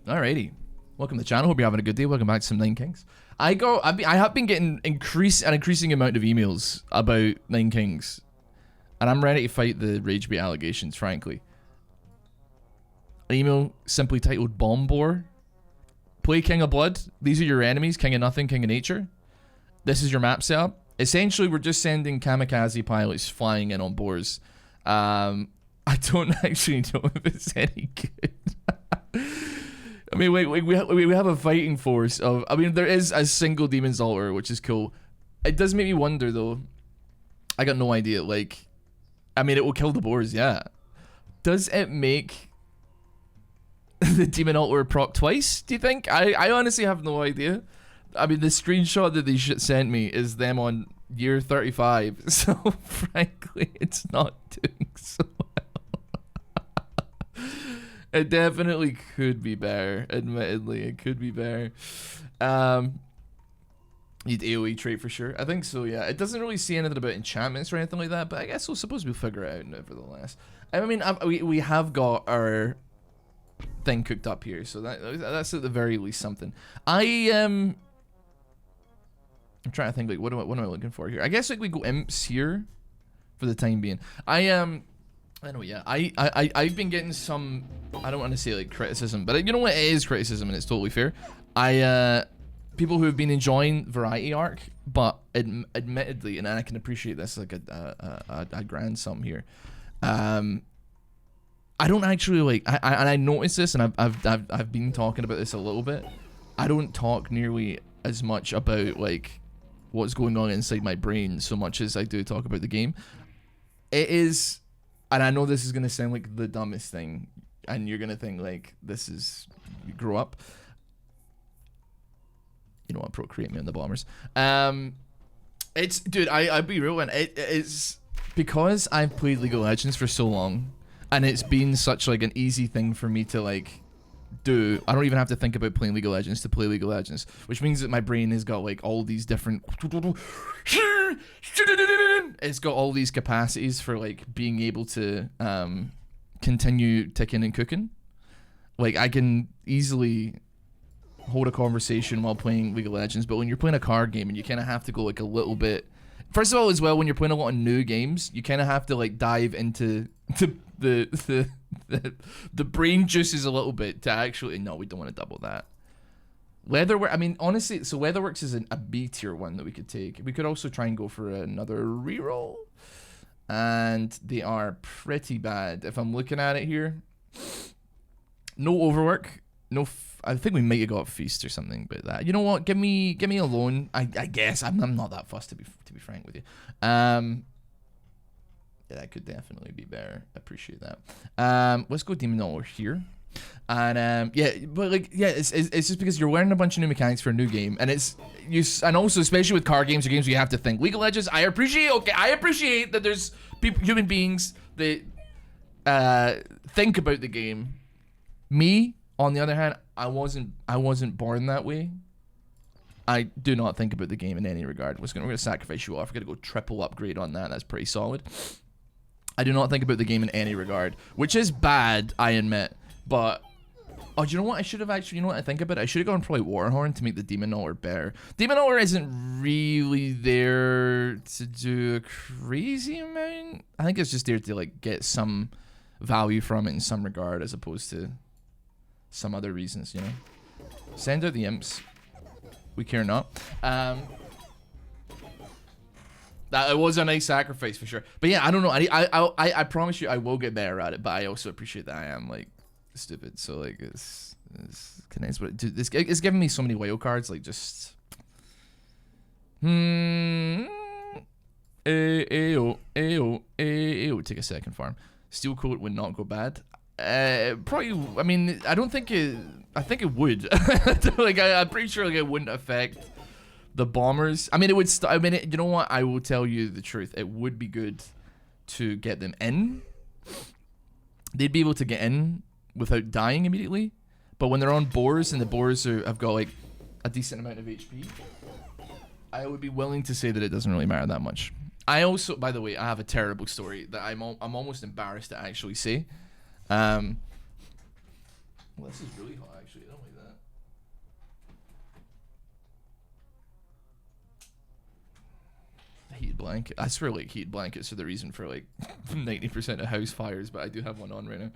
Alrighty, welcome to the channel. Hope you're having a good day. Welcome back to some Nine Kings. I have been getting an increasing amount of emails about Nine Kings, and I'm ready to fight the rage bait allegations. Frankly, an email simply titled "Bombboar." Play King of Blood. These are your enemies: King of Nothing, King of Nature. This is your map setup. Essentially, we're just sending kamikaze pilots flying in on boars. I don't actually know if it's any good. I mean, we have a fighting force of. I mean, there is a single Demon's Altar, which is cool. It does make me wonder, though. I got no idea. Like, I mean, it will kill the boars, yeah. Does it make the Demon Altar proc twice, do you think? I honestly have no idea. I mean, the screenshot that they sent me is them on year 35, so frankly, it's not doing so well. It definitely could be better, admittedly. It could be better. Need AoE trait for sure. I think so, yeah. It doesn't really say anything about enchantments or anything like that, but I guess we'll suppose we'll figure it out nevertheless. I mean, we have got our thing cooked up here, so that's at the very least something. I'm trying to think, like, what am I looking for here? I guess like we go imps here for the time being. I know, yeah. I've been getting some, I don't want to say like criticism, but you know what, it is criticism and it's totally fair. People who have been enjoying Variety Arc, but admittedly, and I can appreciate this like a grand sum here. I don't actually like, and I noticed this, and I've been talking about this a little bit. I don't talk nearly as much about like what's going on inside my brain so much as I do talk about the game. It is, and I know this is gonna sound like the dumbest thing, and you're gonna think like this is, you grow up. You know what, procreate me on the bombers. It's, dude, I'll be real, and it's because I've played League of Legends for so long, and it's been such like an easy thing for me to like do. I don't even have to think about playing League of Legends to play League of Legends, which means that my brain has got like all these different, it's got all these capacities for like being able to continue ticking and cooking. Like I can easily hold a conversation while playing League of Legends, but when you're playing a card game and you kind of have to go like a little bit, first of all, as well, when you're playing a lot of new games, you kind of have to like dive into the brain juices a little bit to actually, no, we don't want to double that. Leatherwork, I mean, honestly, so Leatherworks is a B tier one that we could take. We could also try and go for another reroll, and they are pretty bad if I'm looking at it here. No overwork, no. I think we might have got feast or something, but that. You know what? Give me a loan. I guess I'm not that fussed to be frank with you. Yeah, that could definitely be better. I appreciate that. Let's go Demon Altar here. And yeah, but like yeah, it's just because you're learning a bunch of new mechanics for a new game, and and also especially with card games or games where you have to think. League of Legends, I appreciate that there's human beings that think about the game. Me, on the other hand, I wasn't born that way. I do not think about the game in any regard. We're gonna sacrifice you off. We're gonna go triple upgrade on that. That's pretty solid. I do not think about the game in any regard, which is bad, I admit. But oh, do you know what? I should have actually. You know what I think about it? I should have gone probably Warhorn to make the Demon Altar better. Demon Altar isn't really there to do a crazy amount. I think it's just there to like get some value from it in some regard, as opposed to some other reasons, you know. Send out the imps. We care not. That it was a nice sacrifice for sure. But yeah, I don't know. I promise you I will get better at it, but I also appreciate that I am like stupid. So like it's condensed, but dude, it's giving me so many wild cards, like just take a second farm. Steel coat would not go bad. Probably. I mean, I don't think it. I think it would. Like, I'm pretty sure like it wouldn't affect the bombers. I mean, it would. I mean, you know what? I will tell you the truth. It would be good to get them in. They'd be able to get in without dying immediately. But when they're on boars and the boars have got like a decent amount of HP, I would be willing to say that it doesn't really matter that much. I also, by the way, I have a terrible story that I'm almost embarrassed to actually say. Well, this is really hot, actually. I don't like that. Heated blanket. I swear, like, heated blankets are the reason for like 90% of house fires, but I do have one on right now.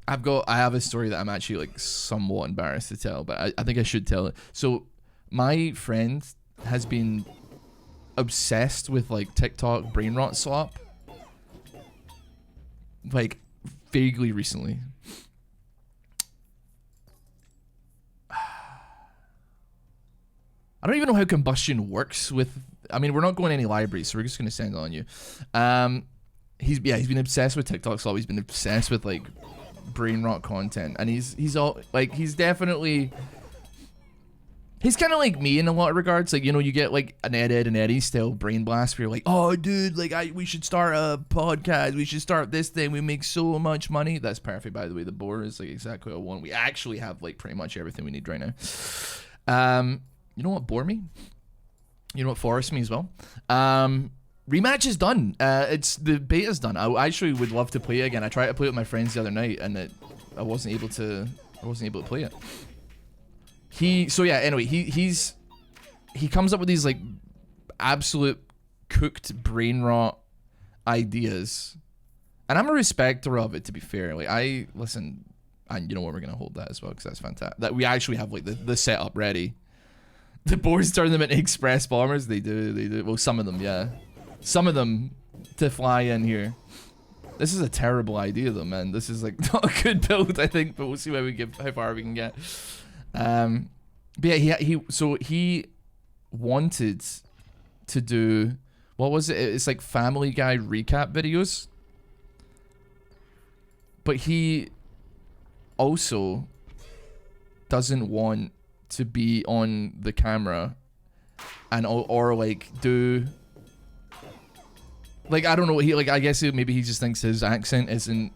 I have a story that I'm actually like somewhat embarrassed to tell, but I think I should tell it. So my friend has been obsessed with like TikTok brain rot swap, like vaguely recently. I don't even know how combustion works with. I mean, we're not going to any libraries, so we're just gonna send it on you. He's been obsessed with TikTok swap. He's been obsessed with like brain rot content, and he's all like, he's definitely. He's kind of like me in a lot of regards. Like, you know, you get like an Ed and Eddie style brain blast where you're like, oh, dude, like we should start a podcast. We should start this thing. We make so much money. That's perfect, by the way. The board is like exactly what I want. We actually have like pretty much everything we need right now. You know what bore me? You know what forest me as well? Rematch is done. It's the beta's done. I actually would love to play it again. I tried to play it with my friends the other night, and I wasn't able to play it. He comes up with these like absolute cooked brain rot ideas, and I'm a respecter of it, to be fair. Like, and you know what, we're gonna hold that as well, because that's fantastic. That we actually have like the setup ready. The boards turn them into express bombers. They do. Well, some of them, yeah. Some of them to fly in here. This is a terrible idea, though, man. This is like not a good build, I think, but we'll see how far we can get. But yeah, he wanted to do, what was it? It's like Family Guy recap videos. But he also doesn't want to be on the camera and or like do, like, I don't know, he like, I guess maybe he just thinks his accent isn't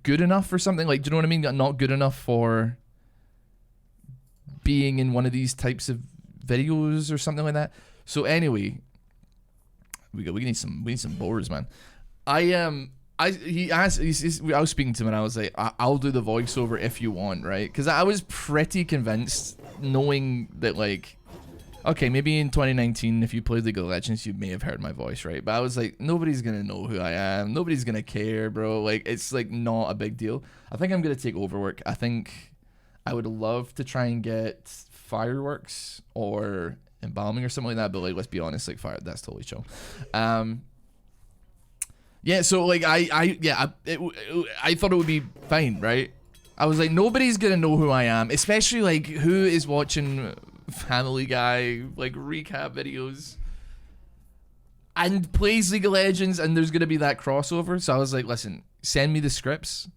good enough for something, like, do you know what I mean? Not good enough for being in one of these types of videos or something like that. So anyway, we need some boars, man. I was speaking to him and I was like, I'll do the voiceover if you want, right? Because I was pretty convinced, knowing that, like, okay, maybe in 2019, if you played League of Legends, you may have heard my voice, right? But I was like, nobody's gonna know who I am. Nobody's gonna care, bro. Like, it's like not a big deal. I think I'm gonna take overwork. I think I would love to try and get fireworks or embalming or something like that. But like, let's be honest, like, fire, that's totally chill. Yeah, so like I thought it would be fine, right? I was like, nobody's gonna know who I am, especially like who is watching Family Guy like recap videos and plays League of Legends, and there's gonna be that crossover. So I was like, listen, send me the scripts.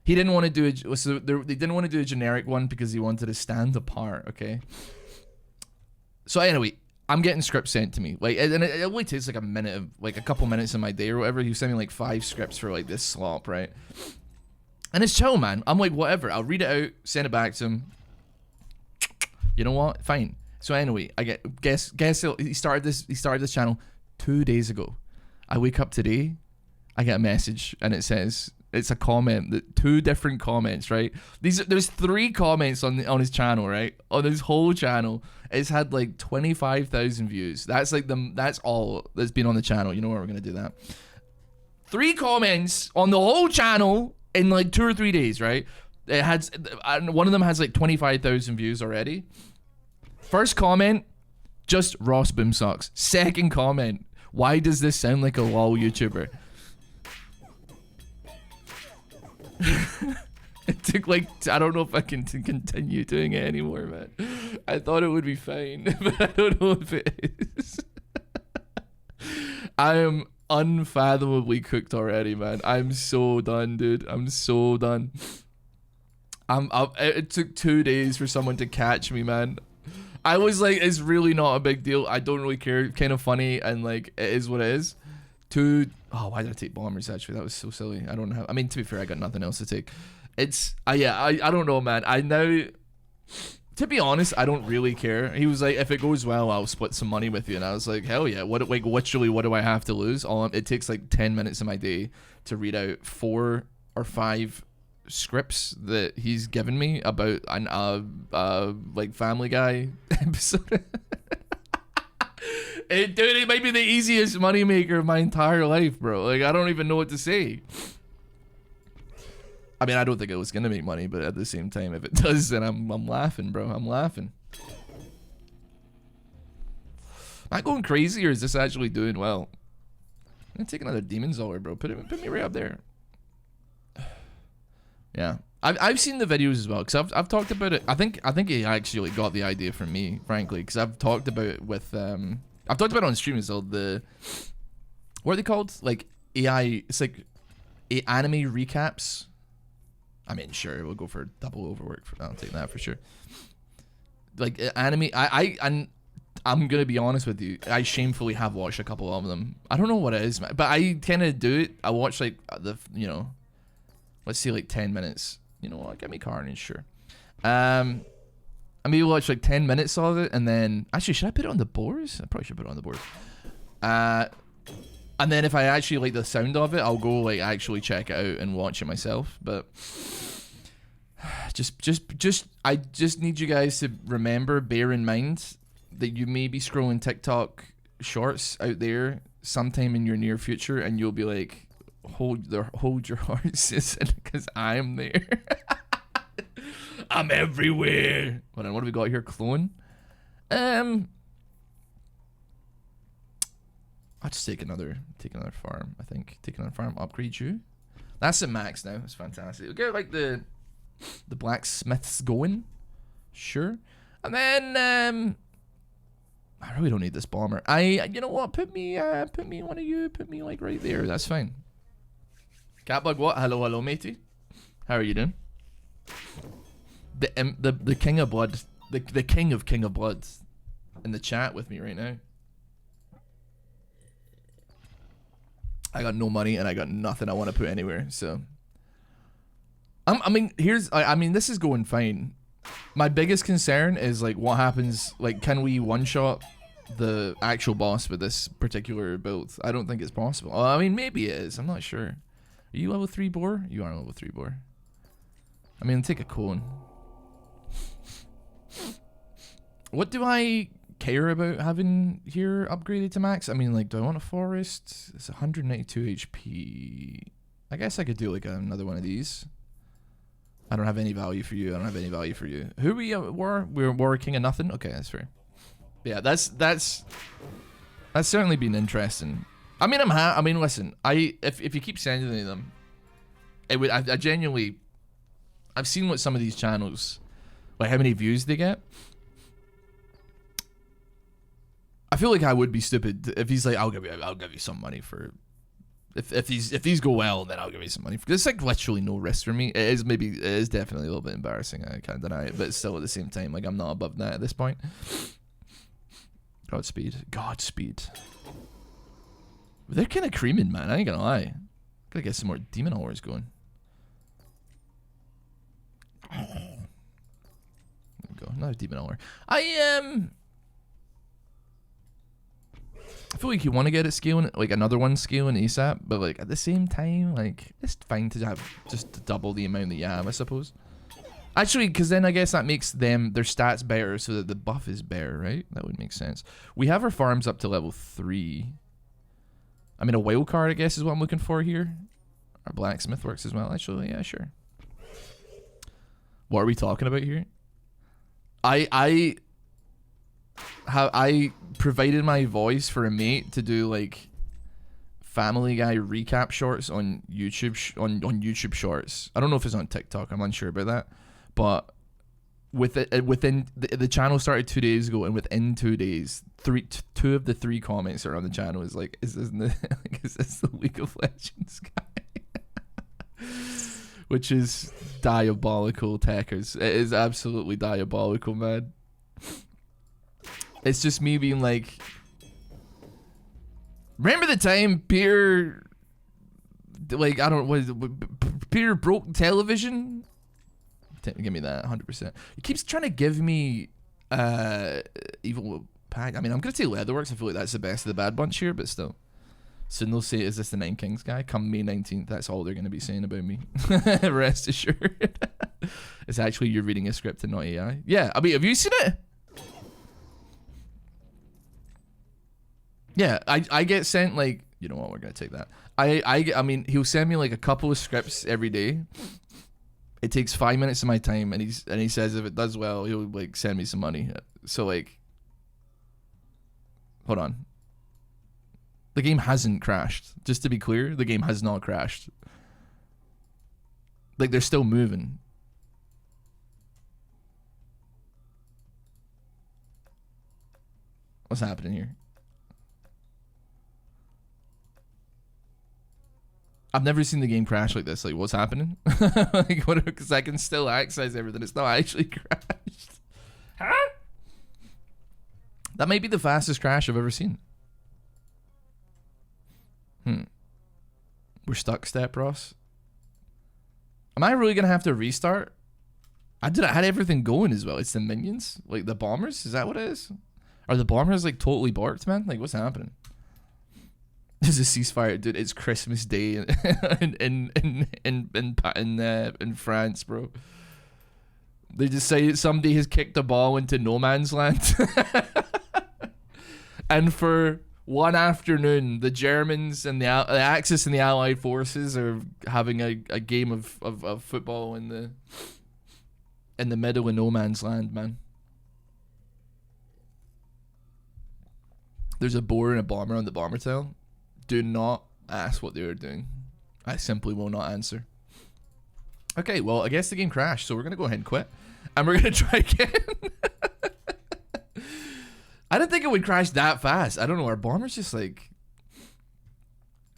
He didn't want to do it, so they didn't want to do a generic one because he wanted to stand apart. Okay. So anyway, I'm getting scripts sent to me, like, and it only takes like a couple minutes of my day or whatever. He sent me like 5 scripts for like this slop, right? And it's chill, man. I'm like, whatever. I'll read it out, send it back to him. You know what? Fine. So anyway, I guess he started this channel 2 days ago. I wake up today, I get a message, and it says, it's a comment, that 2 different comments, right? There's 3 comments on his channel, right? On his whole channel. It's had like 25,000 views. That's like that's all that's been on the channel. You know what, we're gonna do that. 3 comments on the whole channel in like 2 or 3 days, right? It had, one of them has like 25,000 views already. First comment, just RossBoomsocks. Second comment, why does this sound like a LOL YouTuber? It took like, I don't know if I can continue doing it anymore, man. I thought it would be fine, but I don't know if it is. I am unfathomably cooked already, man. I'm so done, dude. I'm so done. It took 2 days for someone to catch me, man. I was like, it's really not a big deal. I don't really care. Kind of funny, and like, it is what it is. Oh, why did I take bombers? Actually, that was so silly. I don't have. I mean, to be fair, I got nothing else to take. It's yeah. I don't know, man. To to be honest, I don't really care. He was like, if it goes well, I'll split some money with you. And I was like, hell yeah. What, like, literally, what do I have to lose? It takes like 10 minutes of my day to read out 4 or 5 scripts that he's given me about an like Family Guy episode. Dude, it might be the easiest moneymaker of my entire life, bro. Like, I don't even know what to say. I mean, I don't think it was gonna make money, but at the same time, if it does, then I'm laughing, bro. I'm laughing. Am I going crazy, or is this actually doing well? I'm gonna take another Demon Zoller, bro. Put me right up there. Yeah, I've seen the videos as well, because I've talked about it. I think he actually got the idea from me, frankly, because I've talked about it with I've talked about it on stream as well. What are they called? Like AI. It's like anime recaps. I mean, sure, we'll go for double overwork. I'll take that for sure. Like anime, I'm gonna be honest with you. I shamefully have watched a couple of them. I don't know what it is, but I kind of do it. I watch like let's see, like 10 minutes. You know what? Get me Carnage, sure. I maybe watch like 10 minutes of it, and then actually, should I put it on the boards? I probably should put it on the board. And then if I actually like the sound of it, I'll go like actually check it out and watch it myself. But I just need you guys to bear in mind that you may be scrolling TikTok shorts out there sometime in your near future, and you'll be like, hold your horses, because I'm there. I'm everywhere. Hold on, what do we got here? Clone. I'll just take another farm, I think. Take another farm, upgrade you. That's the max now. It's fantastic. We'll get like the blacksmiths going. Sure. And then I really don't need this bomber. You know what? Put me one of you, put me like right there. That's fine. Catbug, what? Hello, matey. How are you doing? The king of blood, the king of blood in the chat with me right now. I got no money and I got nothing I want to put anywhere, so I mean, this is going fine. My biggest concern is like what happens, like can we one-shot the actual boss with this particular build? I don't think it's possible. I mean, maybe it is. I'm not sure. Are you level 3 boar? You are level 3 boar. I mean, take a cone. What do I care about having here upgraded to max? I mean, like, do I want a forest? It's 192 HP. I guess I could do like another one of these. I don't have any value for you. I don't have any value for you. Who we were? We're king of nothing. Okay, that's fair. But yeah, that's certainly been interesting. I mean, I mean, listen. If you keep sending them, I genuinely, I've seen what some of these channels, like how many views they get. I feel like I would be stupid if he's like, I'll give you some money for, if these go well, then I'll give you some money. There's like literally no risk for me. It is definitely a little bit embarrassing. I can't deny it, but still at the same time, like I'm not above that at this point. Godspeed. They're kind of creaming, man. I ain't gonna lie. Gotta get some more demon ores going. There we go. Another demon ore. I feel like you want to get it scaling, like another one scaling ASAP, but like at the same time, like it's fine to have just double the amount that you have, I suppose. Actually, because then I guess that makes their stats better, so that the buff is better, right? That would make sense. We have our farms up to level 3. I mean, a wild card, I guess, is what I'm looking for here. Our blacksmith works as well, actually. Yeah, sure. What are we talking about here? I provided my voice for a mate to do like Family Guy recap shorts on YouTube on YouTube Shorts. I don't know if it's on TikTok. I'm unsure about that. But within the channel started 2 days ago, and within 2 days, two of the 3 comments that are on the channel is like, is this the League of Legends guy? Which is diabolical, techers. It is absolutely diabolical, man. It's just me being like, remember the time Peter, like, I don't know, Peter broke television? Give me that 100%. He keeps trying to give me evil pack. I mean, I'm gonna say Leatherworks. I feel like that's the best of the bad bunch here, but still. Soon they'll say, "Is this the Nine Kings guy?" Come May 19th, that's all they're gonna be saying about me. Rest assured. It's actually you're reading a script and not AI. Yeah, I mean, have you seen it? Yeah, I get sent like, you know what? We're gonna take that. I mean, he'll send me like a couple of scripts every day. It takes 5 minutes of my time, and he says if it does well, he'll like send me some money. So like, hold on. The game hasn't crashed. Just to be clear, the game has not crashed. Like, they're still moving. What's happening here? I've never seen the game crash like this. Like, what's happening? Like, what? Because I can still access everything. It's not actually crashed. Huh? That might be the fastest crash I've ever seen. We're stuck, Step Ross. Am I really gonna have to restart? I had everything going as well. It's the minions, like the bombers. Is that what it is? Are the bombers like totally borked, man? Like, what's happening? There's a ceasefire, dude. It's Christmas Day in France, bro. They decided somebody has kicked a ball into no man's land, and for one afternoon, the Germans and the Axis and the Allied forces are having a game of football in the middle of no man's land, man. There's a boar and a bomber on the bomber tail. Do not ask what they were doing. I simply will not answer. Okay, well, I guess the game crashed, so we're gonna go ahead and quit, and we're gonna try again. I didn't think it would crash that fast. I don't know. Our bomber's just like,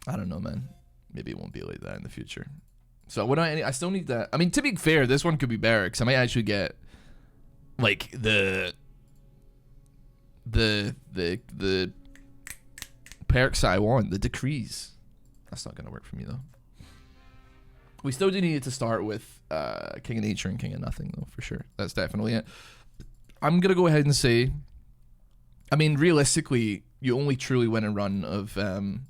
I don't know, man. Maybe it won't be like that in the future. So what I still need that. I mean, to be fair, this one could be better because I might actually get like the perks I want, the decrees. That's not gonna work for me though. We still do need to start with King of Nature and King of Nothing though, for sure. That's definitely it. I'm gonna go ahead and say, I mean, realistically, you only truly win a run of 9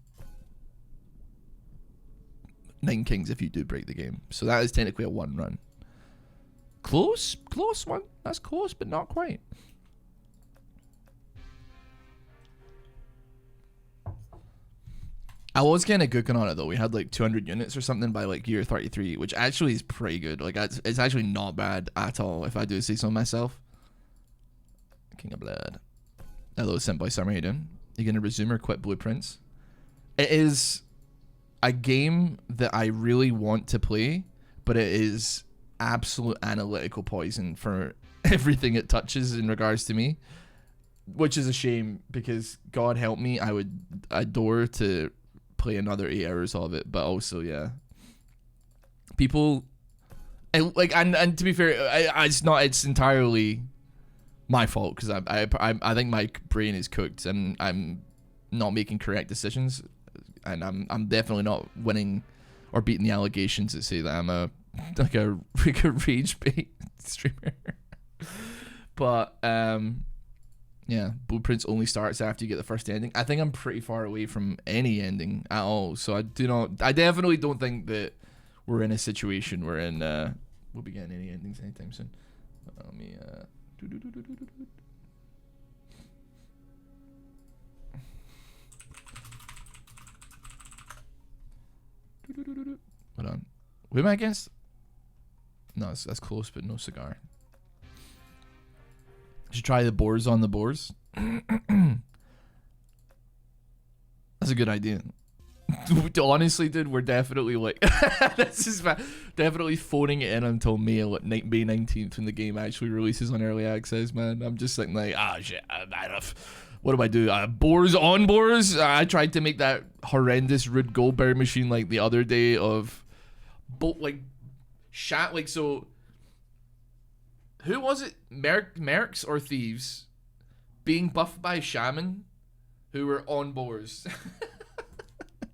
Kings if you do break the game. So that is technically a 1 run. Close one. That's close, but not quite. I was kind of cooking on it though. We had like 200 units or something by like year 33, which actually is pretty good. Like, it's actually not bad at all, if I do say so myself. King of Blood. Hello, Senpai Summer, how you doing? You gonna resume or quit Blueprints? It is a game that I really want to play, but it is absolute analytical poison for everything it touches in regards to me, which is a shame because God help me, I would adore to play another 8 hours of it. But also, yeah, people like, and to be fair, it's entirely my fault because I think my brain is cooked and I'm not making correct decisions, and I'm definitely not winning or beating the allegations that say that I'm a rage bait streamer. But yeah, Blueprints only starts after you get the first ending. I think I'm pretty far away from any ending at all, so I definitely don't think that we're in a situation wherein we'll be getting any endings anytime soon. Let me hold on. Who am I against? No, that's close, but no cigar. Should try the boars on the boars. That's a good idea. Honestly, dude, we're definitely like this is definitely phoning it in until May 19th when the game actually releases on early access, man. I'm just like shit, what do I do? Boars on boars? I tried to make that horrendous Rube Goldberg machine like the other day of so who was it? Mercs or thieves being buffed by shaman who were on boars.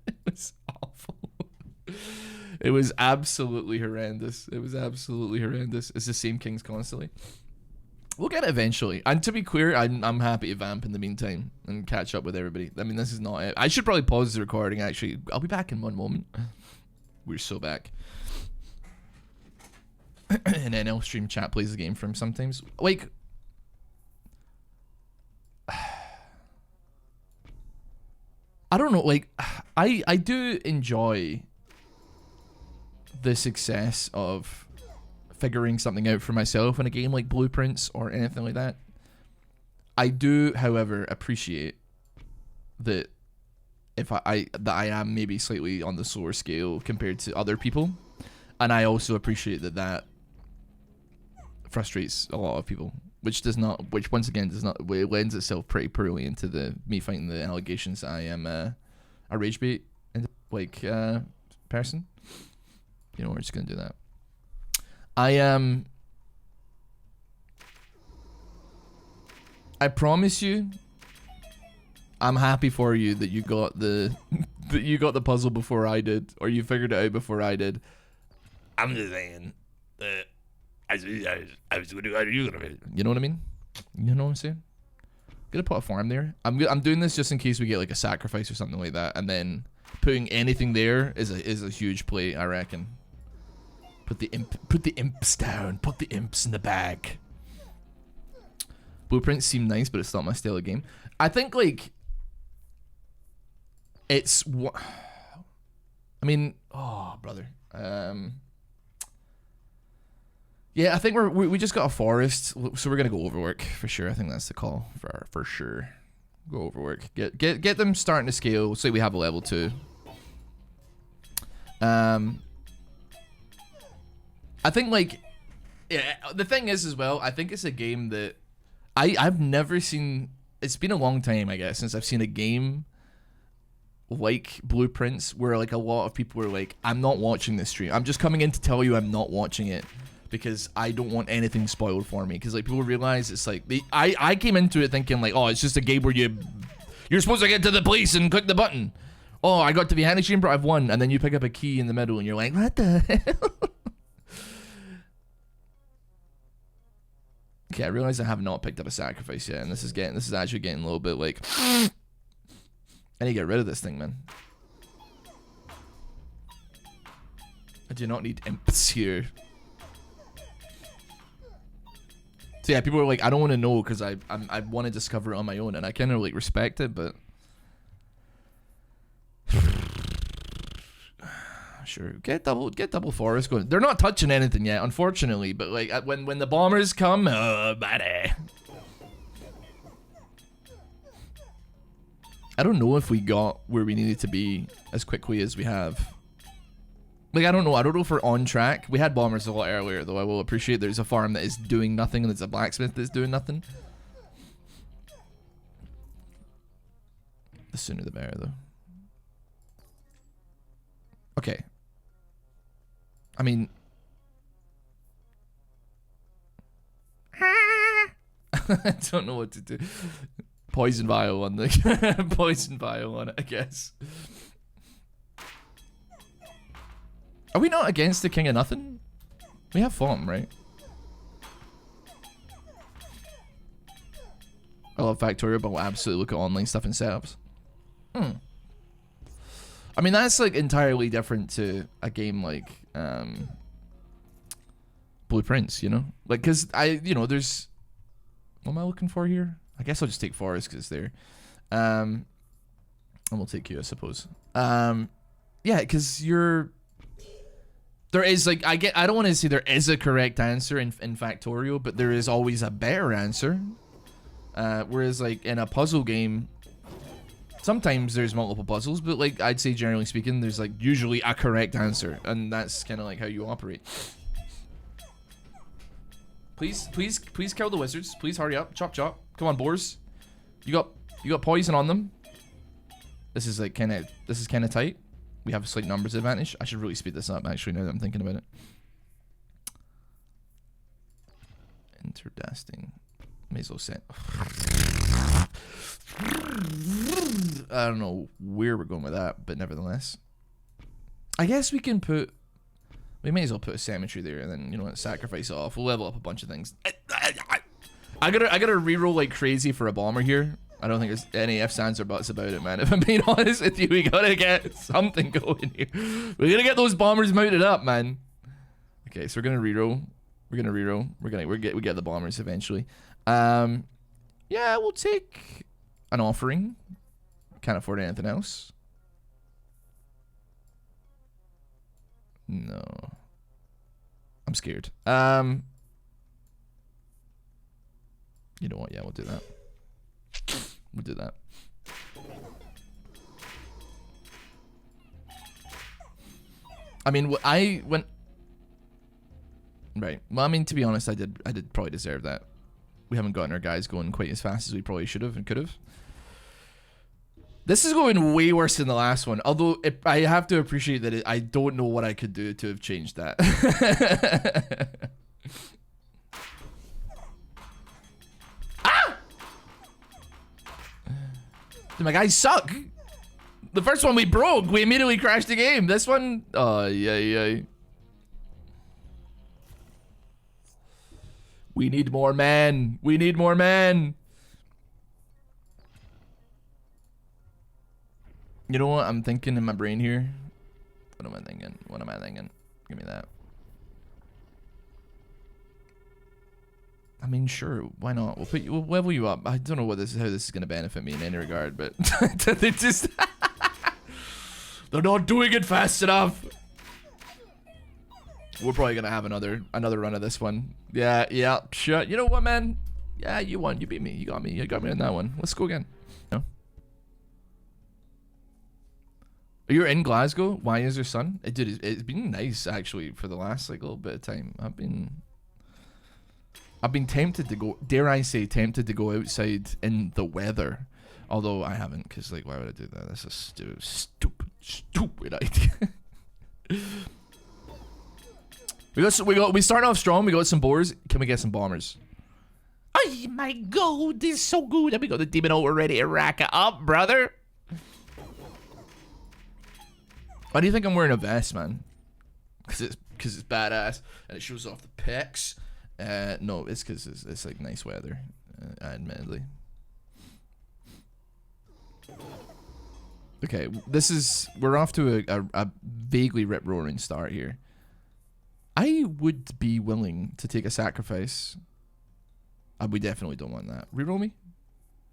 It was awful. It was absolutely horrendous. It was absolutely horrendous. It's the same kings constantly. We'll get it eventually. And to be clear, I'm happy to vamp in the meantime and catch up with everybody. I mean, this is not it. I should probably pause the recording, actually. I'll be back in one moment. We're so back. And NL stream chat plays the game for him sometimes. Like, I don't know, like, I do enjoy the success of figuring something out for myself in a game like Blueprints or anything like that. I do, however, appreciate that if I am maybe slightly on the slower scale compared to other people, and I also appreciate that frustrates a lot of people, which once again does not lends itself pretty poorly into me fighting the allegations that I am a rage bait person. You know, we're just gonna do that. I promise you, I'm happy for you that you got the that you got the puzzle before I did, or you figured it out before I did. I'm just saying that I was gonna do. You know what I mean? You know what I'm saying? I'm gonna put a farm there. I'm doing this just in case we get like a sacrifice or something like that, and then putting anything there is a huge play, I reckon. Put the imps down. Put the imps in the bag. Blueprints seem nice, but it's not my style of game. I think like it's what I mean. Oh, brother. Yeah, I think we just got a forest, so we're gonna go overwork for sure. I think that's the call for sure. Go overwork. Get them starting to scale. Say we have a level 2. I think like, yeah, the thing is as well, I think it's a game that I've never seen. It's been a long time, I guess, since I've seen a game like Blueprints where like a lot of people were like, I'm not watching this stream. I'm just coming in to tell you I'm not watching it because I don't want anything spoiled for me. Because like people realize it's like I came into it thinking like, oh, it's just a game where you're supposed to get to the place and click the button. Oh, I got to the honey chamber, I've won, and then you pick up a key in the middle and you're like, what the hell? Okay, I realize I have not picked up a sacrifice yet, and this is actually getting a little bit like I need to get rid of this thing, man. I do not need imps here. So yeah, people are like, I don't want to know because I want to discover it on my own, and I kind of like respect it, but sure, get double forest going. They're not touching anything yet, unfortunately, but like when the bombers come, buddy. I don't know if we got where we needed to be as quickly as we have. Like, I don't know if we're on track. We had bombers a lot earlier, though. I will appreciate there's a farm that is doing nothing and there's a blacksmith that's doing nothing. The sooner the better, though. Okay. I mean, I don't know what to do. Poison vial on the poison vial on it, I guess. Are we not against the king of nothing? We have fought him, right? I love Factorio, but we'll absolutely look at online stuff and setups. I mean, that's like entirely different to a game like Blueprints, you know? Like, because there's... What am I looking for here? I guess I'll just take Forest because it's there. And we'll take you, I suppose. Yeah, because you're... There is, like, I don't want to say there is a correct answer in Factorio, but there is always a better answer. Whereas, like, in a puzzle game... Sometimes there's multiple puzzles, but like I'd say generally speaking, there's like usually a correct answer, and that's kind of like how you operate. Please kill the wizards. Please hurry up. Chop chop. Come on, boars. You got poison on them. This is kind of tight. We have a slight numbers advantage. I should really speed this up actually now that I'm thinking about it. Interdasting. May as well set. I don't know where we're going with that, but nevertheless. I guess we can put We may as well put a cemetery there and then, you know what, sacrifice it off. We'll level up a bunch of things. I gotta reroll like crazy for a bomber here. I don't think there's any ifs, ands, or buts about it, man. If I'm being honest with you, we gotta get something going here. We're gonna get those bombers mounted up, man. Okay, so we're gonna reroll. We're gonna reroll. We get the bombers eventually. Yeah, we'll take an offering. Can't afford anything else. No. I'm scared. You know what? Yeah, we'll do that. We'll do that. I mean, I went... Right. Well, I mean, to be honest, I did probably deserve that. We haven't gotten our guys going quite as fast as we probably should have and could have. This is going way worse than the last one. Although, I have to appreciate that I don't know what I could do to have changed that. Ah! Did my guys suck? The first one we broke. We immediately crashed the game. This one... Oh, yeah. We need more men. We need more men. You know what I'm thinking in my brain here? What am I thinking? What am I thinking? Give me that. I mean, sure, why not? We'll level you up. I don't know how this is gonna benefit me in any regard, but they just they're not doing it fast enough. We're probably gonna have another run of this one. Yeah, sure. You know what, man? Yeah, you won. You beat me. You got me. You got me in that one. Let's go again. No. You're in Glasgow? Why is your son? Dude, it's been nice actually for the last like little bit of time. I've been tempted to go, dare I say, tempted to go outside in the weather. Although I haven't, because like, why would I do that? That's a stupid idea. we start off strong. We got some boars. Can we get some bombers? Oh my god, this is so good. And we got the demon ult ready to rack it up, brother. Why do you think I'm wearing a vest, man? Because it's badass and it shows off the pecs. No, it's because it's like nice weather, admittedly. Okay, we're off to a vaguely rip-roaring start here. I would be willing to take a sacrifice. We definitely don't want that. Reroll me?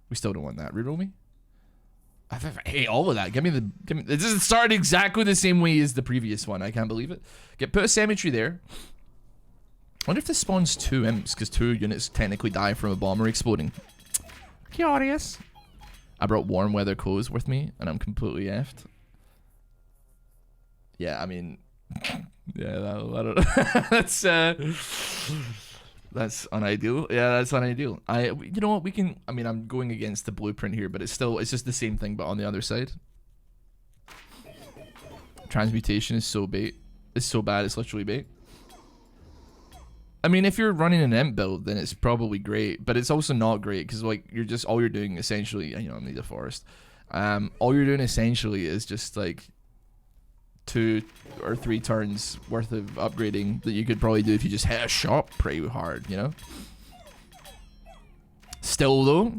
We still don't want that. Reroll me? I hate all of that. Give me. This is started exactly the same way as the previous one. I can't believe it. Put a cemetery there. I wonder if this spawns 2 imps, because 2 units technically die from a bomber exploding. Curious. I brought warm weather clothes with me, and I'm completely effed. Yeah, I mean, yeah, I don't know. That's unideal. Yeah, that's unideal. You know what? We can. I mean, I'm going against the blueprint here, but it's just the same thing, but on the other side. Transmutation is so bait. It's so bad. It's literally bait. I mean, if you're running an imp build, then it's probably great, but it's also not great because like all you're doing essentially. You know, I need a forest. All you're doing essentially is just like 2 or 3 turns worth of upgrading that you could probably do if you just hit a shot pretty hard, you know? Still though,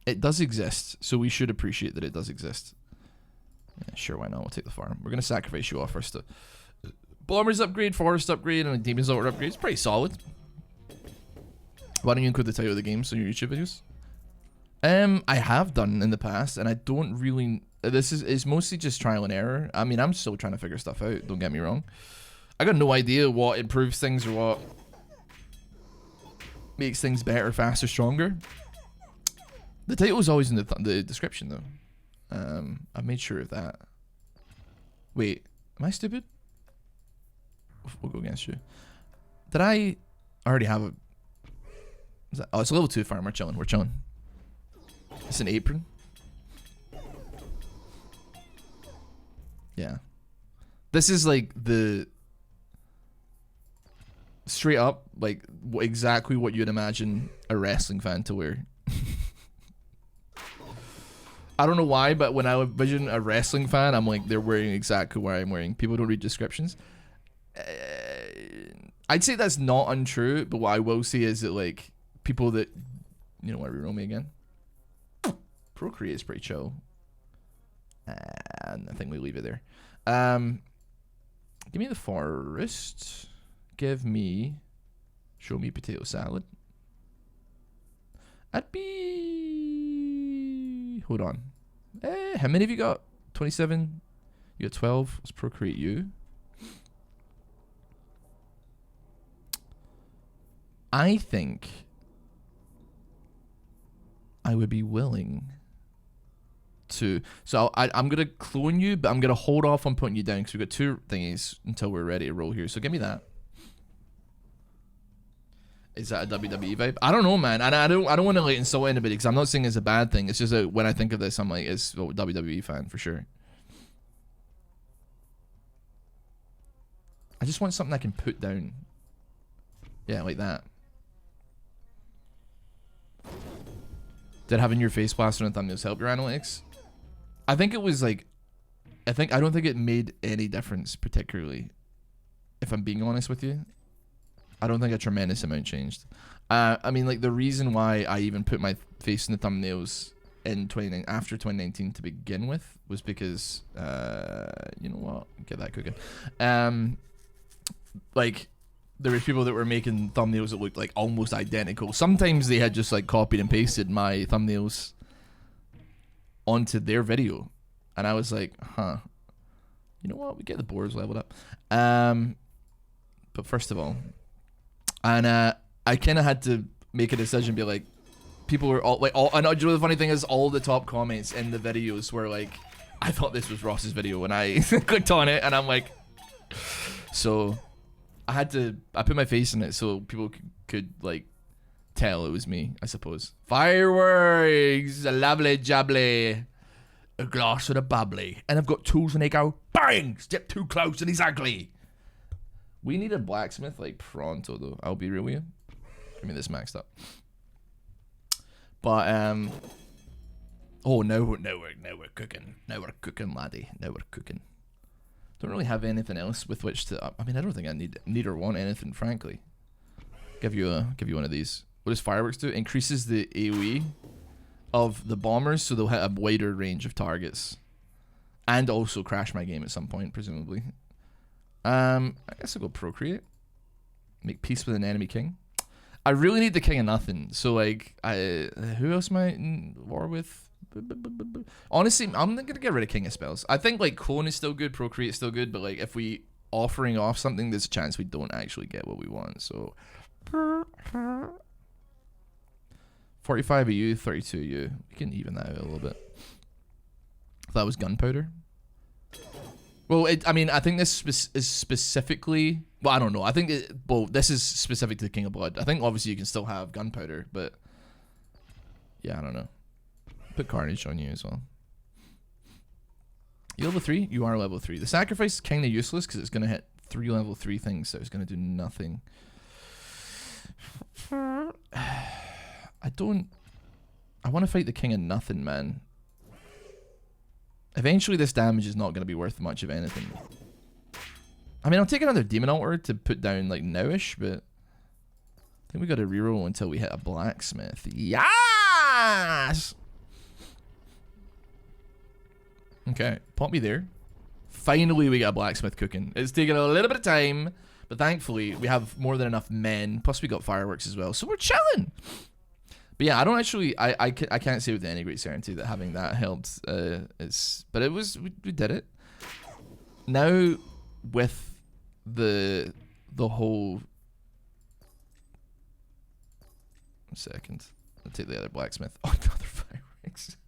it does exist, so we should appreciate that it does exist. Yeah, sure, why not? We'll take the farm. We're gonna sacrifice you off first. Bombers upgrade, forest upgrade, and a demon's altar upgrade. It's pretty solid. Why don't you include the title of the game on your YouTube videos? I have done in the past, and I don't really. It's mostly just trial and error. I mean, I'm still trying to figure stuff out. Don't get me wrong. I got no idea what improves things or what makes things better, faster, stronger. The title is always in the description, though. I made sure of that. Wait, am I stupid? We'll go against you. Did I already have a? Oh, it's a level 2 farm. We're chilling. We're chilling. It's an apron. Yeah. This is like the straight up like exactly what you'd imagine a wrestling fan to wear. I don't know why, but when I vision a wrestling fan, I'm like, they're wearing exactly what I'm wearing. People don't read descriptions. I'd say that's not untrue, but what I will say is that like people that, you know what, reroll me again. Procreate is pretty chill. And I think we leave it there. Give me the forest. Show me potato salad. I'd be... Hold on. How many have you got? 27? You got 12. Let's procreate you. I think I would be willing to... So I'm going to clone you, but I'm going to hold off on putting you down because we've got 2 thingies until we're ready to roll here. So give me that. Is that a WWE vibe? I don't know, man. And I don't want to like insult anybody because I'm not saying it's a bad thing. It's just that when I think of this, I'm like, it's a WWE fan for sure. I just want something I can put down. Yeah, like that. Did having your face plastered on thumbnails help your analytics? I think it was like, I don't think it made any difference particularly. If I'm being honest with you. I don't think a tremendous amount changed. I mean, like the reason why I even put my face in the thumbnails in after 2019 to begin with was because, you know what? Get that cooking. Like there were people that were making thumbnails that looked like almost identical. Sometimes they had just like copied and pasted my thumbnails onto their video, and I was like, huh. You know what? We get the boards leveled up. But first of all. And I kind of had to make a decision, be like, people were all like, I know. The funny thing is, all the top comments in the videos were like, I thought this was Ross's video, and I clicked on it, and I'm like, so I put my face in it so people could like tell it was me, I suppose. Fireworks, a lovely jubbly, a glass of a bubbly, and I've got tools, and they go bang, step too close, and he's ugly. We need a blacksmith like pronto though. I'll be real with you. Give me this maxed up. But oh no, we're cooking. Now we're cooking, laddie. Now we're cooking. Don't really have anything else with which to. I mean, I don't think I need or want anything, frankly. Give you one of these. What does fireworks do? Increases the AOE of the bombers, so they'll hit a wider range of targets, and also crash my game at some point, presumably. I guess I'll go procreate. Make peace with an enemy king. I really need the king of nothing. So like, who else am I in war with? Honestly, I'm gonna get rid of king of spells. I think like clone is still good, procreate is still good, but like if we offering off something, there's a chance we don't actually get what we want. So 45 of you, 32 of you. We can even that out a little bit. If that was gunpowder. Well, I mean, I think this is specifically... Well, I don't know. I think... this is specific to the King of Blood. I think, obviously, you can still have gunpowder, but... Yeah, I don't know. Put Carnage on you as well. You level 3? You are level 3. The sacrifice is kind of useless because it's going to hit 3 level 3 things, so it's going to do nothing. I want to fight the King of Nothing, man. Eventually, this damage is not going to be worth much of anything. I mean, I'll take another Demon Altar to put down, like, nowish, but... I think we got to reroll until we hit a blacksmith. Yes! Okay, pop me there. Finally, we got a blacksmith cooking. It's taken a little bit of time, but thankfully, we have more than enough men. Plus, we got fireworks as well, so we're chilling! But yeah, I don't actually, I can't say with any great certainty that having that helped, but it was, we did it. Now, with the whole, a second, I'll take the other blacksmith. Oh, another fireworks.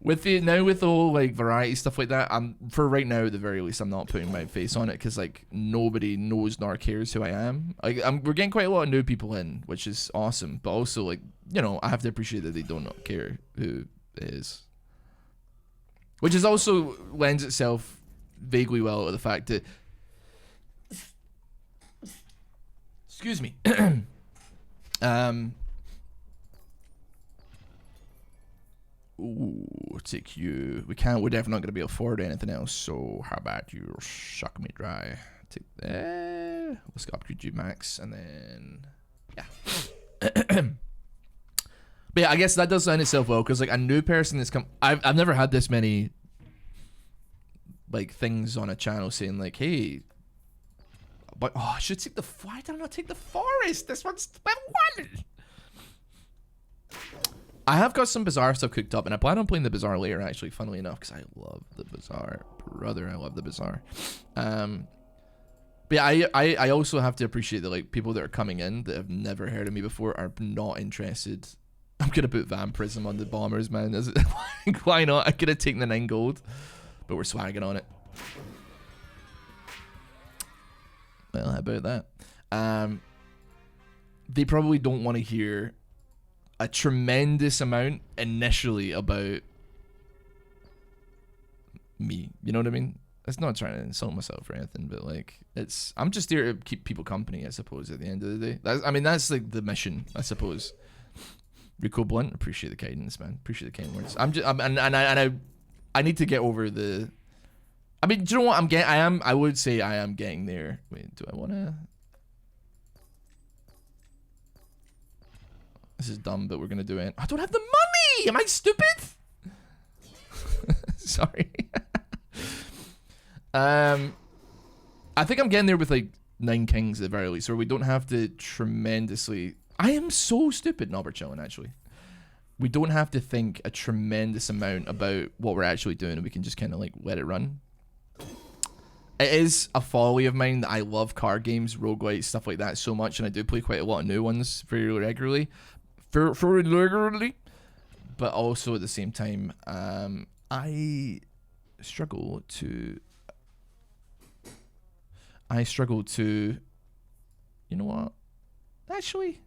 With the whole like variety stuff like that, for right now at the very least, I'm not putting my face on it because like nobody knows nor cares who I am. Like we're getting quite a lot of new people in, which is awesome. But also like, you know, I have to appreciate that they don't care who it is, which is also lends itself vaguely well to the fact that, excuse me, Ooh, take you. We're definitely not gonna be able to afford anything else. So how about you suck me dry? Take that. Let's go upgrade you max, and then yeah. But yeah, I guess that does lend itself well because like a new person that's come. I've never had this many like things on a channel saying like, hey. But oh, I should take the. Why did I not take the forest? This one's my one. I have got some Bazaar stuff cooked up, and I plan on playing the Bazaar later. Actually, funnily enough, because I love the Bazaar, brother. I love the Bazaar. But yeah, I also have to appreciate that like people that are coming in that have never heard of me before are not interested. I'm gonna put Vampirism on the bombers, man. Is it, why not? I could have taken the 9 gold, but we're swagging on it. Well, how about that? They probably don't want to hear a tremendous amount initially about me. You know what I mean? It's not trying to insult myself or anything, but like, I'm just there to keep people company, I suppose, at the end of the day. That's like the mission, I suppose. Rico Blunt, appreciate the guidance, man. Appreciate the kind words. I need to get over the. I mean, do you know what I would say I am getting there. Wait, do I want to? This is dumb, but we're gonna do it. I don't have the money. Am I stupid? Sorry. I think I'm getting there with like 9 kings at the very least, or we don't have to tremendously. I am so stupid, no, we're chilling actually. We don't have to think a tremendous amount about what we're actually doing, and we can just kind of like let it run. It is a folly of mine that I love card games, roguelites, stuff like that so much, and I do play quite a lot of new ones very regularly. But also at the same time, I struggle to, you know what? Actually,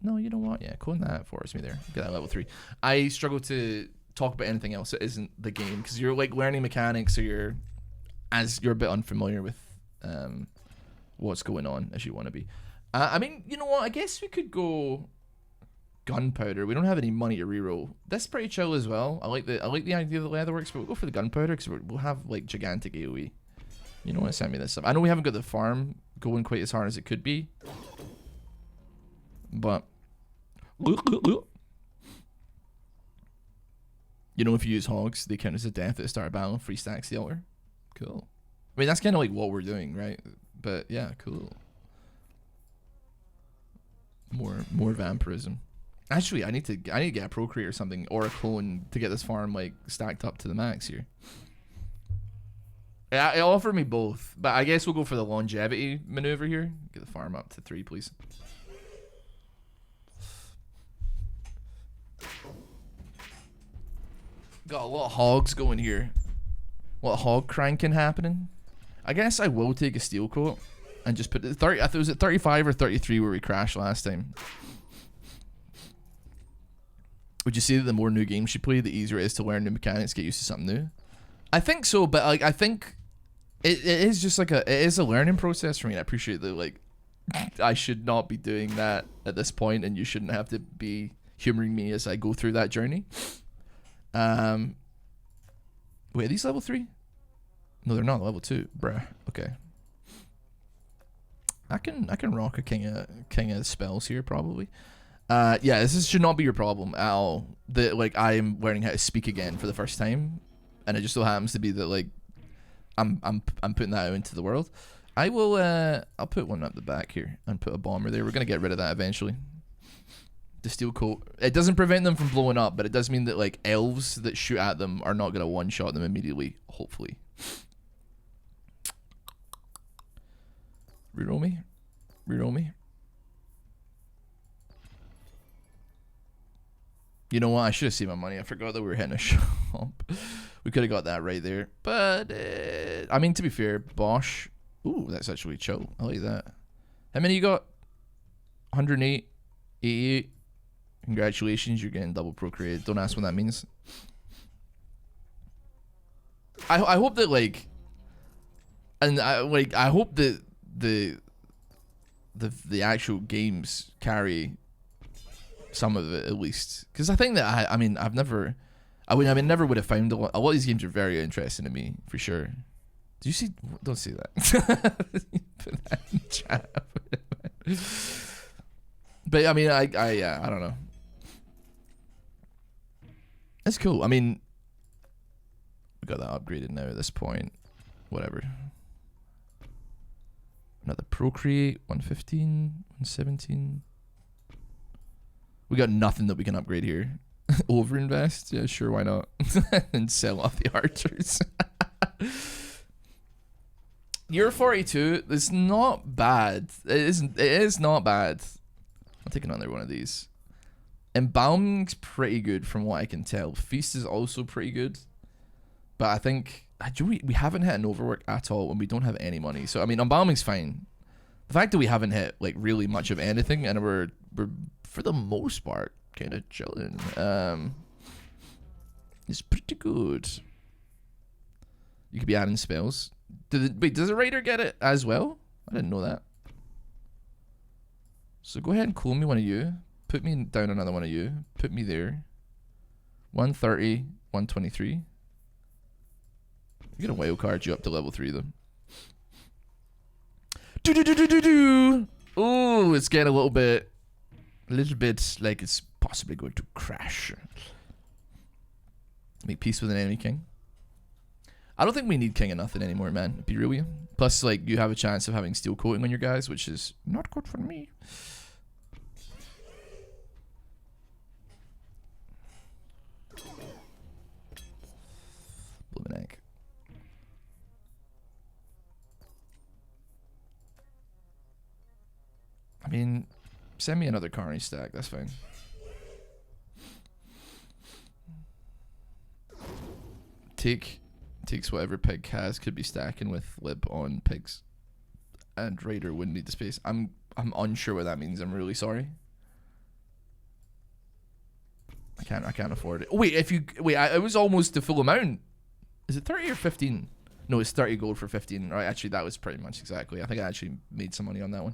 no, you know what? Yeah, clone that forced me there. Get that level 3. I struggle to talk about anything else that isn't the game because you're like learning mechanics, so you're a bit unfamiliar with what's going on as you want to be. I mean, you know what? I guess we could go gunpowder. We don't have any money to reroll. That's pretty chill as well. I like the idea of the leatherworks, but we'll go for the gunpowder because we'll have like gigantic AoE. You know what? Send me this stuff. I know we haven't got the farm going quite as hard as it could be, but you know, if you use hogs, they count as a death at the start of battle. 3 stacks the altar. Cool. I mean, that's kind of like what we're doing, right? But yeah, cool. More vampirism. Actually, I need to get a procreate or something, or a clone to get this farm like stacked up to the max here. Yeah, it offered me both, but I guess we'll go for the longevity maneuver here. Get the farm up to 3, please. Got a lot of hogs going here. A lot of hog cranking happening. I guess I will take a steel coat and just put the 30. I thought it was at 35 or 33 where we crashed last time. Would you say that the more new games you play, the easier it is to learn new mechanics, get used to something new? I think so, but like I think it is just like it is a learning process for me. I appreciate that. Like I should not be doing that at this point, and you shouldn't have to be humoring me as I go through that journey. Wait, are these level 3? No, they're not level 2, bruh. Okay. I can rock a king of spells here probably. Yeah, this should not be your problem at all. That like I am learning how to speak again for the first time, and it just so happens to be that like I'm putting that out into the world. I will I'll put one up the back here and put a bomber there. We're gonna get rid of that eventually. The steel coat. It doesn't prevent them from blowing up, but it does mean that like elves that shoot at them are not gonna one-shot them immediately. Hopefully. Reroll me. Reroll me. You know what? I should have saved my money. I forgot that we were hitting a shop. We could have got that right there. But, I mean, to be fair, Bosch. Ooh, that's actually chill. I like that. How many you got? 108. 88. Congratulations, you're getting double procreated. Don't ask what that means. I hope that, like... And, I hope that the actual games carry some of it at least, because I think that I mean I've I mean, never would have found a lot of these games are very interesting to me, for sure. Do you see? Don't say that. Put that in chat. But I mean, I don't know. It's cool. I mean, we got that upgraded now at this point. Whatever. Another Procreate, 115, 117. We got nothing that we can upgrade here. Overinvest? Yeah, sure, why not? And sell off the archers. Year 42 is not bad. It is not bad. I'll take another one of these. Embalming's pretty good from what I can tell. Feast is also pretty good. But I think we haven't hit an overwork at all when we don't have any money. So I mean, embalming's fine. The fact that we haven't hit like really much of anything and we're for the most part kind of chilling. It's pretty good. You could be adding spells. Wait, does the raider get it as well? I didn't know that. So go ahead and clone me one of you. Put me down another one of you. Put me there. 130, 123. You get a wild card you up to level 3 though. Oh, it's getting a little bit like it's possibly going to crash. Make peace with an enemy king. I don't think we need king of nothing anymore, man. Be real with you. Plus, like, you have a chance of having steel coating on your guys, which is not good for me. Blooming egg. I mean, send me another carnage stack. That's fine. Takes whatever pig has. Could be stacking with lib on pigs, and raider wouldn't need the space. I'm unsure what that means. I'm really sorry. I can't afford it. Oh, wait, it was almost the full amount. Is it 30 or 15? No, it's 30 gold for 15. Right, actually, that was pretty much exactly. I think I actually made some money on that one.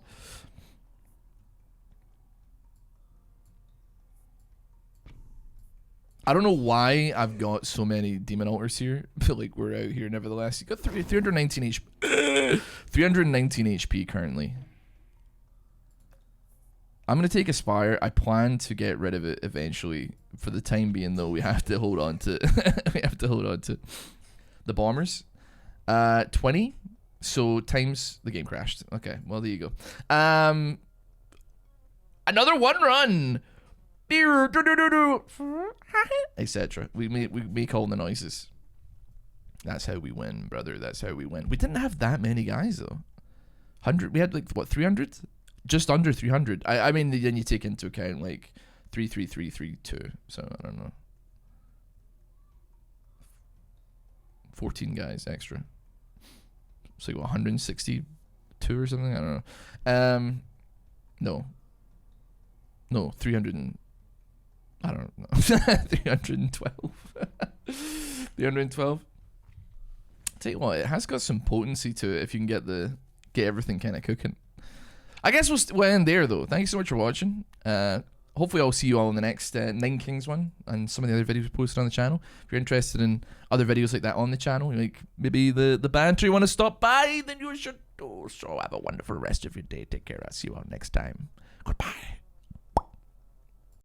I don't know why I've got so many demon altars here, but like we're out here nevertheless. You got 319 HP. 319 HP currently. I'm gonna take Aspire. I plan to get rid of it eventually. For the time being, though, we have to hold on to. We have to hold on to the bombers. 20. So times the game crashed. Okay, well there you go. Another one run. Etc. We make all the noises. That's how we win, brother. That's how we win. We didn't have that many guys though. 100. We had like what, 300? Just under 300. I mean, then you take into account like 33332. So I don't know. 14 guys extra. So like, what, 162 or something. I don't know. No, 300. I don't know. 312. 312. Tell you what, it has got some potency to it if you can get everything kind of cooking. I guess we'll end there though. Thank you so much for watching. Hopefully I'll see you all in the next Nine Kings one and some of the other videos posted on the channel. If you're interested in other videos like that on the channel, like maybe the banter you want to stop by, then you should do so. Have a wonderful rest of your day. Take care. I'll see you all next time. Goodbye.